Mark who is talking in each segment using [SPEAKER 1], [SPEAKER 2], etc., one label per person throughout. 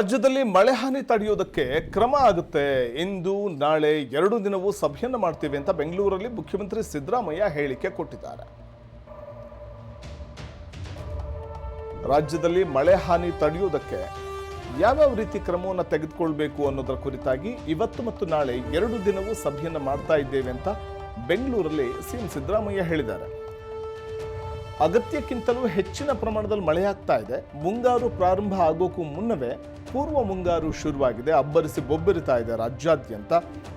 [SPEAKER 1] ರಾಜ್ಯದಲ್ಲಿ ಮಳೆ ಹಾನಿ ತಡೆಯೋದಕ್ಕೆ ಕ್ರಮ ಆಗುತ್ತೆ. ಇಂದು ನಾಳೆ 2 ದಿನವೂ ಸಭೆಯನ್ನು ಮಾಡ್ತೀವಿ ಅಂತ ಬೆಂಗಳೂರಲ್ಲಿ ಮುಖ್ಯಮಂತ್ರಿ ಸಿದ್ದರಾಮಯ್ಯ ಹೇಳಿಕೆ ಕೊಟ್ಟಿದ್ದಾರೆ. ರಾಜ್ಯದಲ್ಲಿ ಮಳೆ ಹಾನಿ ತಡೆಯೋದಕ್ಕೆ ಯಾವ್ಯಾವ ರೀತಿ ಕ್ರಮವನ್ನು ತೆಗೆದುಕೊಳ್ಬೇಕು ಅನ್ನೋದರ ಕುರಿತಾಗಿ ಇವತ್ತು ಮತ್ತು ನಾಳೆ 2 ದಿನವೂ ಸಭೆಯನ್ನು ಮಾಡ್ತಾ ಇದ್ದೇವೆ ಅಂತ ಬೆಂಗಳೂರಲ್ಲಿ ಸಿಎಂ ಸಿದ್ದರಾಮಯ್ಯ ಹೇಳಿದ್ದಾರೆ. ಅಗತ್ಯಕ್ಕಿಂತಲೂ ಹೆಚ್ಚಿನ ಪ್ರಮಾಣದಲ್ಲಿ ಮಳೆಯಾಗ್ತಾ ಇದೆ. ಮುಂಗಾರು ಪ್ರಾರಂಭ ಆಗೋಕ್ಕೂ ಮುನ್ನವೇ ಪೂರ್ವ ಮುಂಗಾರು ಶುರುವಾಗಿದೆ. ಅಬ್ಬರಿಸಿ ಬೊಬ್ಬರಿತಾ ಇದೆ ರಾಜ್ಯಾದ್ಯಂತ.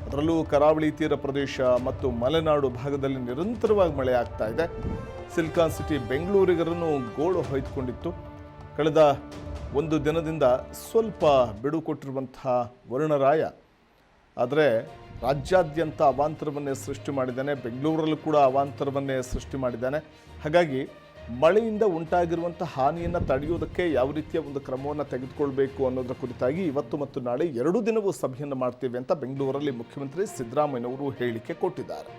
[SPEAKER 1] ಅದರಲ್ಲೂ ಕರಾವಳಿ ತೀರ ಪ್ರದೇಶ ಮತ್ತು ಮಲೆನಾಡು ಭಾಗದಲ್ಲಿ ನಿರಂತರವಾಗಿ ಮಳೆ ಆಗ್ತಾ ಇದೆ. ಸಿಲಿಕಾನ್ ಸಿಟಿ ಬೆಂಗಳೂರಿಗರನ್ನು ಗೋಳು ಹೊಯ್ದುಕೊಂಡಿತ್ತು. ಕಳೆದ 1 ದಿನದಿಂದ ಸ್ವಲ್ಪ ಬಿಡು ಕೊಟ್ಟಿರುವಂತಹ ವರುಣರಾಯ ಆದರೆ ರಾಜ್ಯಾದ್ಯಂತ ಅವಾಂತರವನ್ನೇ ಸೃಷ್ಟಿ ಮಾಡಿದ್ದಾನೆ. ಬೆಂಗಳೂರಲ್ಲೂ ಕೂಡ ಅವಾಂತರವನ್ನೇ ಸೃಷ್ಟಿ ಮಾಡಿದ್ದಾನೆ. ಹಾಗಾಗಿ ಮಳೆಯಿಂದ ಉಂಟಾಗಿರುವಂಥ ಹಾನಿಯನ್ನು ತಡೆಯೋದಕ್ಕೆ ಯಾವ ರೀತಿಯ ಒಂದು ಕ್ರಮವನ್ನು ತೆಗೆದುಕೊಳ್ಬೇಕು ಅನ್ನೋದರ ಕುರಿತಾಗಿ ಇವತ್ತು ಮತ್ತು ನಾಳೆ 2 ದಿನವೂ ಸಭೆಯನ್ನು ಮಾಡ್ತೇವೆ ಅಂತ ಬೆಂಗಳೂರಲ್ಲಿ ಮುಖ್ಯಮಂತ್ರಿ ಸಿದ್ದರಾಮಯ್ಯನವರು ಹೇಳಿಕೆ ಕೊಟ್ಟಿದ್ದಾರೆ.